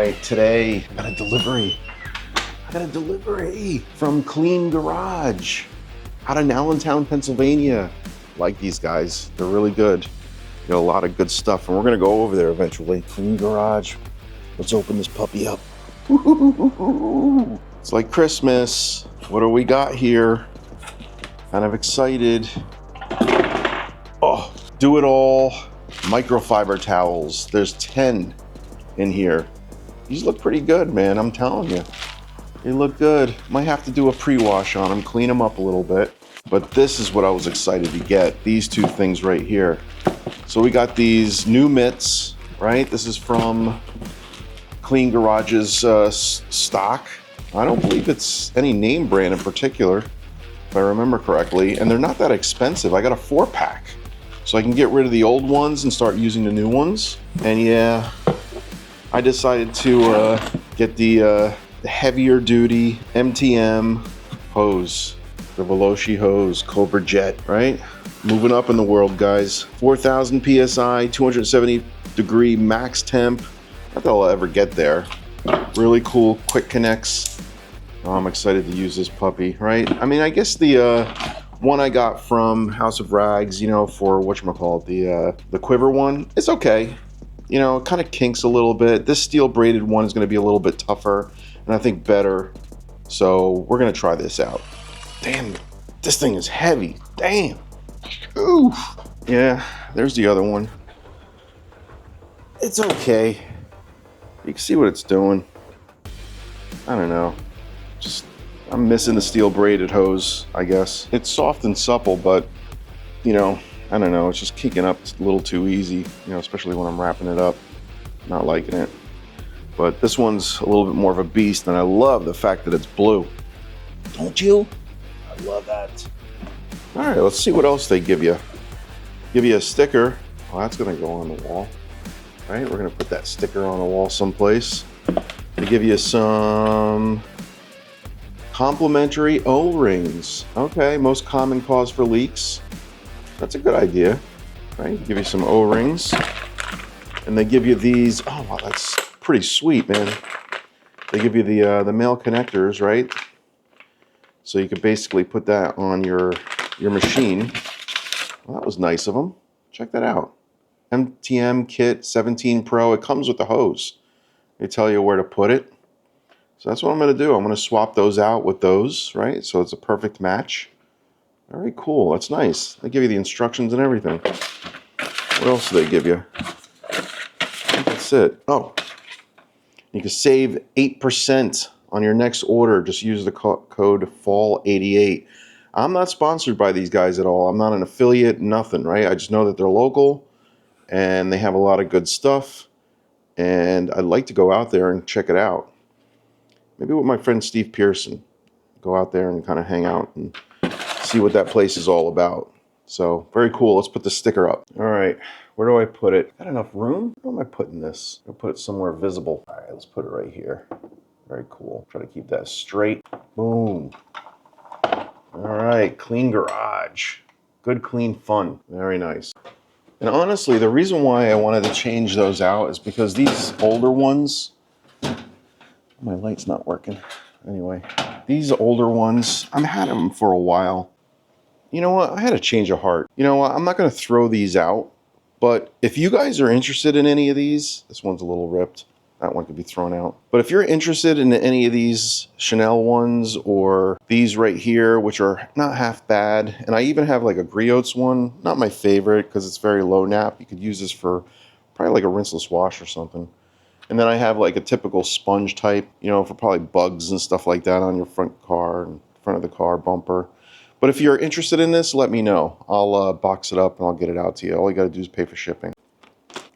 right, today I got a delivery. From Clean Garage out of Allentown, Pennsylvania. Like these guys, they're really good. Got a lot of good stuff, and we're gonna go over there eventually. Clean Garage. Let's open this puppy up. It's like Christmas. What do we got here? Kind of excited. Oh, do it all microfiber towels. There's 10 in here. These look pretty good, man. I'm telling you. They look good. Might have to do a pre-wash on them, clean them up a little bit. But this is what I was excited to get. These two things right here. So we got these new mitts, right? This is from Clean Garage's stock. I don't believe it's any name brand in particular, if I remember correctly. And they're not that expensive. I got a 4-pack. So I can get rid of the old ones and start using the new ones. And yeah, I decided to get the heavier duty MTM hose, the Veloci hose, Cobra Jet, right? Moving up in the world, guys. 4,000 PSI, 270 degree max temp. Not that I'll ever get there. Really cool, quick connects. Oh, I'm excited to use this puppy, right? I mean, I guess the one I got from House of Rags, you know, for whatchamacallit, the quiver one, it's okay. You know, it kind of kinks a little bit. This steel braided one is going to be a little bit tougher and I think better. So we're going to try this out. Damn, this thing is heavy. Damn. Oof. Yeah, there's the other one. It's okay. You can see what it's doing. I don't know. Just, I'm missing the steel braided hose, I guess. It's soft and supple, but, you know, I don't know. It's just kicking up a little too easy, you know, especially when I'm wrapping it up. Not liking it. But this one's a little bit more of a beast, and I love the fact that it's blue. Don't you? I love that. All right, let's see what else they give you. Give you a sticker. Well, that's gonna go on the wall. All right, we're gonna put that sticker on the wall someplace. They give you some complimentary O-rings. Okay, most common cause for leaks. That's a good idea, right? Give you some O-rings. And they give you these, oh wow, that's pretty sweet, man. They give you the male connectors, right? So you could basically put that on your machine. Well, that was nice of them. Check that out. MTM Kit 17 Pro. It comes with the hose. They tell you where to put it. So that's what I'm going to do. I'm going to swap those out with those, right? So it's a perfect match. Very cool. That's nice. They give you the instructions and everything. What else do they give you? That's it. Oh, you can save 8% on your next order. Just use the code FALL88. I'm not sponsored by these guys at all. I'm not an affiliate, nothing, right? I just know that they're local and they have a lot of good stuff. And I'd like to go out there and check it out. Maybe with my friend Steve Pearson. Go out there and kind of hang out and see what that place is all about. So, very cool. Let's put the sticker up. All right, where do I put it? Got enough room? Where am I putting this? I'll put it somewhere visible. All right, let's put it right here. Very cool. Try to keep that straight. Boom. All right, Clean Garage. Good, clean fun. Very nice. And honestly, the reason why I wanted to change those out is because these older ones, my light's not working. Anyway, these older ones, I've had them for a while. You know what? I had a change of heart. You know what? I'm not going to throw these out, but if you guys are interested in any of these, this one's a little ripped. That one could be thrown out. But if you're interested in any of these Chanel ones or these right here, which are not half bad, and I even have like a Griots one, not my favorite because it's very low nap. You could use this for probably like a rinseless wash or something. And then I have like a typical sponge type, you know, for probably bugs and stuff like that on your front car and front of the car bumper. But if you're interested in this, let me know. I'll box it up and I'll get it out to you. All you got to do is pay for shipping.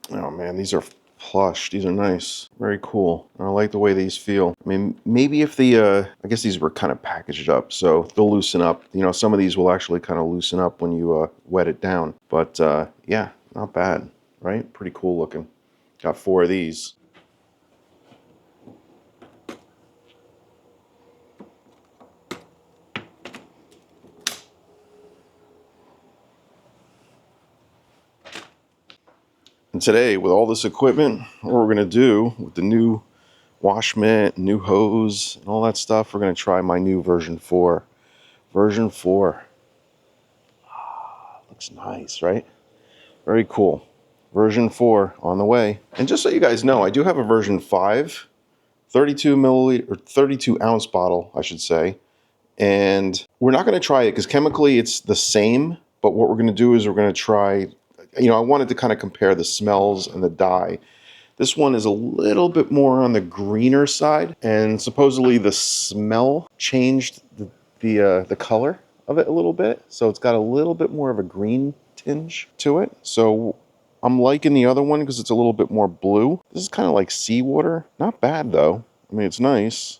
Oh man, these are plush. These are nice. Very cool. I like the way these feel. I mean, maybe if the, I guess these were kind of packaged up, so they'll loosen up. You know, some of these will actually kind of loosen up when you wet it down. But yeah, not bad, right? Pretty cool looking. Got 4 of these. And today, with all this equipment, what we're going to do with the new wash mitt, new hose, and all that stuff. We're going to try my new version 4. Version 4. Looks nice, right? Very cool. Version 4 on the way. And just so you guys know, I do have a version 5, 32 milliliter, or 32 ounce bottle, I should say. And we're not going to try it because chemically it's the same. But what we're going to do is we're going to try, I wanted to kind of compare the smells and the dye. This one is a little bit more on the greener side, and supposedly the smell changed the color of it a little bit. So it's got a little bit more of a green tinge to it. So I'm liking the other one because it's a little bit more blue. This is kind of like seawater. Not bad though. I mean, it's nice,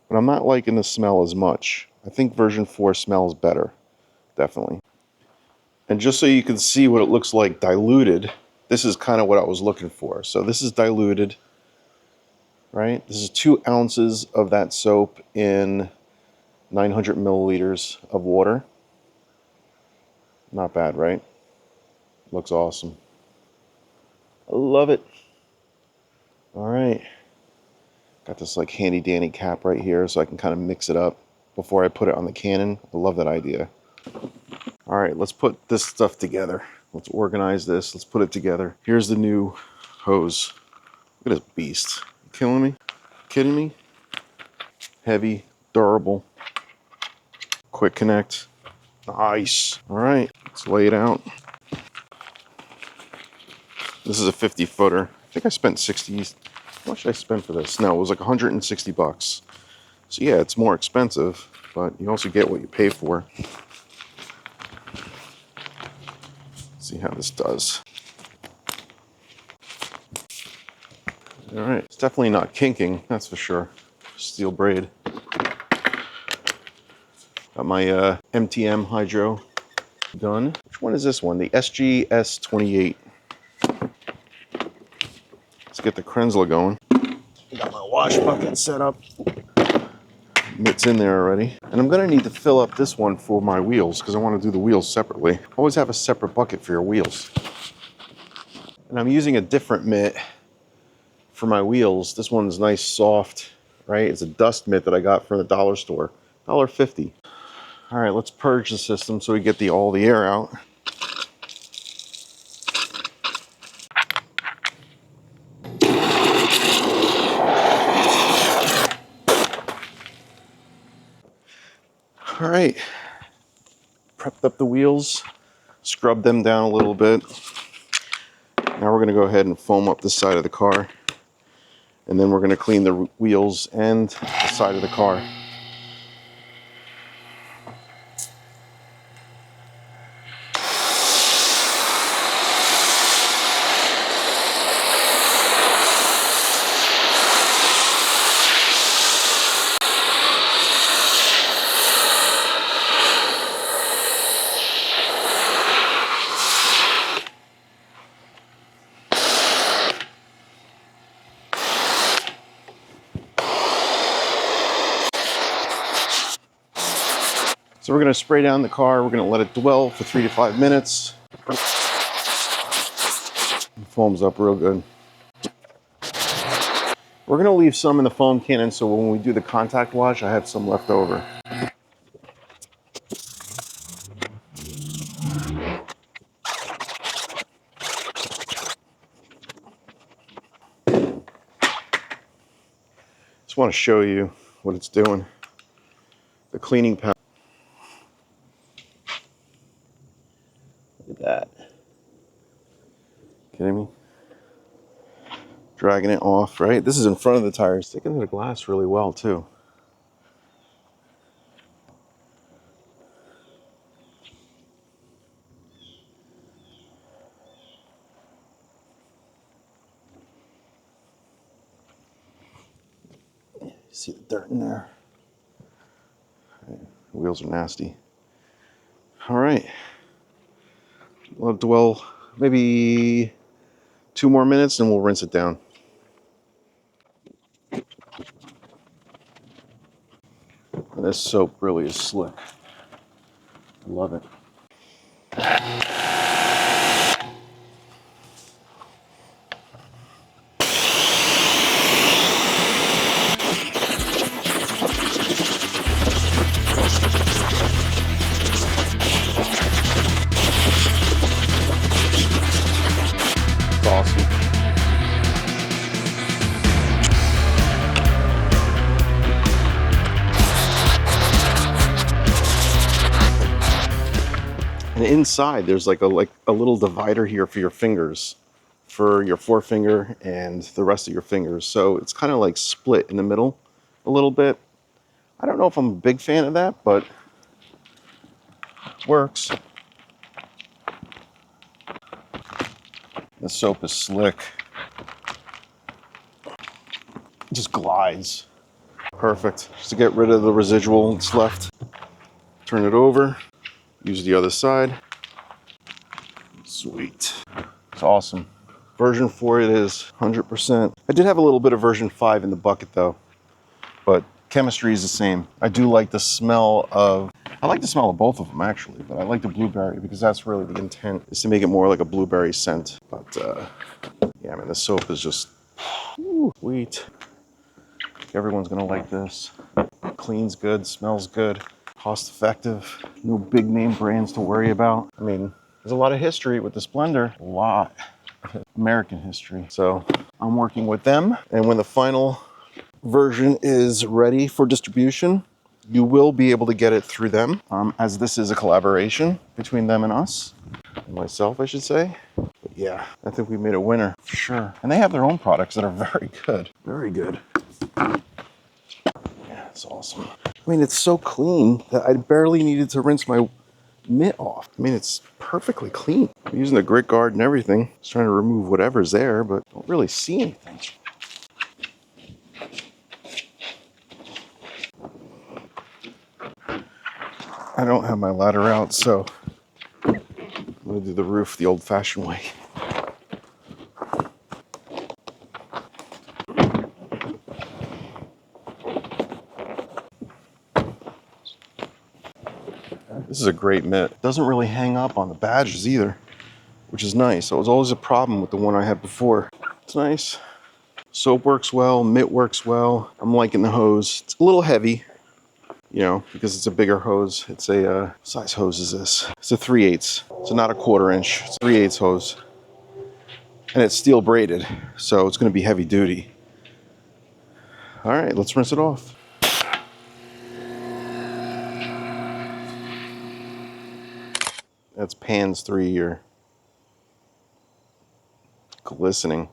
but I'm not liking the smell as much. I think version 4 smells better, definitely. And just so you can see what it looks like diluted, this is kind of what I was looking for. So this is diluted, right? This is 2 ounces of that soap in 900 milliliters of water. Not bad, right? Looks awesome. I love it. All right. Got this like handy dandy cap right here so I can kind of mix it up before I put it on the cannon. I love that idea. All right, let's put this stuff together. Let's organize this. Let's put it together. Here's the new hose. Look at this beast. You killing me? Kidding me? Heavy, durable, quick connect. Nice. All right, let's lay it out. This is a 50 footer. I think I spent 60. How much did I spend for this? No, it was like 160 bucks. So yeah, it's more expensive, but you also get what you pay for. Let's see how this does. All right, it's definitely not kinking, that's for sure. Steel braid. Got my MTM Hydro done. Which one is this one? The SGS28. Let's get the CARZILLA going. Got my wash bucket set up. Mitt's in there already. And I'm gonna need to fill up this one for my wheels because I want to do the wheels separately. Always have a separate bucket for your wheels. And I'm using a different mitt for my wheels. This one's nice, soft, right? It's a dust mitt that I got from the dollar store. $1.50. All right, let's purge the system so we get all the air out. All right, prepped up the wheels, scrubbed them down a little bit. Now we're gonna go ahead and foam up the side of the car, and then we're gonna clean the wheels and the side of the car. So we're gonna spray down the car. We're gonna let it dwell for 3 to 5 minutes. It foams up real good. We're gonna leave some in the foam cannon so when we do the contact wash, I have some left over. Just want to show you what it's doing. The cleaning pad. Look at that. Kidding me? Dragging it off, right? This is in front of the tire. Sticking to the glass really well, too. See the dirt in there? Right. The wheels are nasty. All right. Let it dwell maybe 2 more minutes and we'll rinse it down. And this soap really is slick. I love it. And inside there's like a little divider here for your fingers, for your forefinger and the rest of your fingers. So it's kind of like split in the middle a little bit. I don't know if I'm a big fan of that, but it works. The soap is slick. It just glides. Perfect. Just to get rid of the residual that's left. Turn it over. Use the other side. Sweet. It's awesome. Version 4 it is, 100%. I did have a little bit of version 5 in the bucket though, but chemistry is the same. I do like the smell of, I like the smell of both of them actually, but I like the blueberry because that's really the intent, is to make it more like a blueberry scent. But yeah, I mean, the soap is just, sweet. Everyone's gonna like this. Cleans good, smells good, cost effective. No big name brands to worry about. I mean, there's a lot of history with the Splendor, a lot of American history. So I'm working with them, and when the final version is ready for distribution, you will be able to get it through them, as this is a collaboration between them and us, and myself, I should say. But yeah, I think we made a winner for sure. And they have their own products that are very good, very good. Yeah, it's awesome. I mean, it's so clean that I barely needed to rinse my mitt off. I mean, it's perfectly clean. I'm using the grit guard and everything. Just trying to remove whatever's there, but don't really see anything. I don't have my ladder out, so I'm gonna do the roof the old-fashioned way. This is a great mitt. It doesn't really hang up on the badges either, which is nice. That was always a problem with the one I had before. It's nice. Soap works well, mitt works well. I'm liking the hose. It's a little heavy, you know, because it's a bigger hose. It's a, size hose is this? It's a 3/8. So not a 1/4 inch, it's a 3/8 hose. And it's steel braided, so it's gonna be heavy duty. All right, let's rinse it off. That's Pans 3 year. Glistening.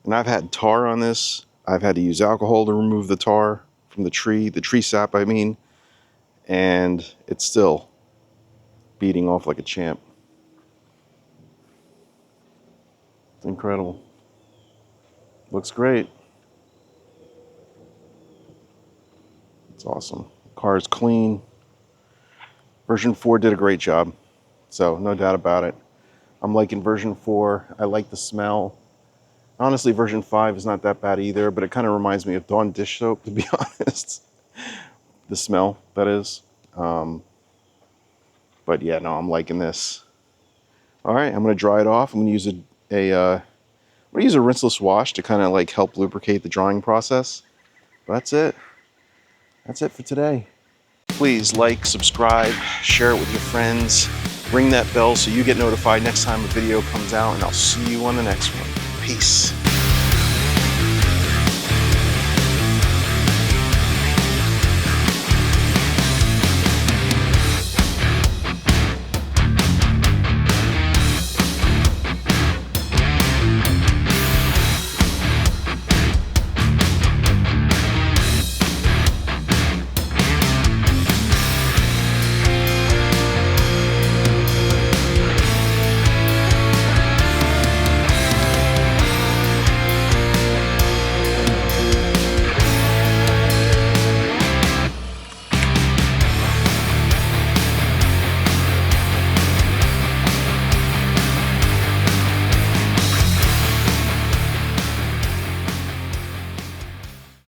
And I've had tar on this. I've had to use alcohol to remove the tar from the tree sap, I mean, and it's still beating off like a champ. It's incredible. Looks great. It's awesome. The car is clean. Version 4 did a great job, so no doubt about it. I'm liking version 4. I like the smell. Honestly, version 5 is not that bad either, but it kind of reminds me of Dawn dish soap, to be honest. The smell, that is. But yeah, no, I'm liking this. All right, I'm gonna dry it off. I'm gonna use I'm gonna use a rinseless wash to kind of like help lubricate the drying process. But that's it. That's it for today. Please like, subscribe, share it with your friends, ring that bell so you get notified next time a video comes out, and I'll see you on the next one. Peace.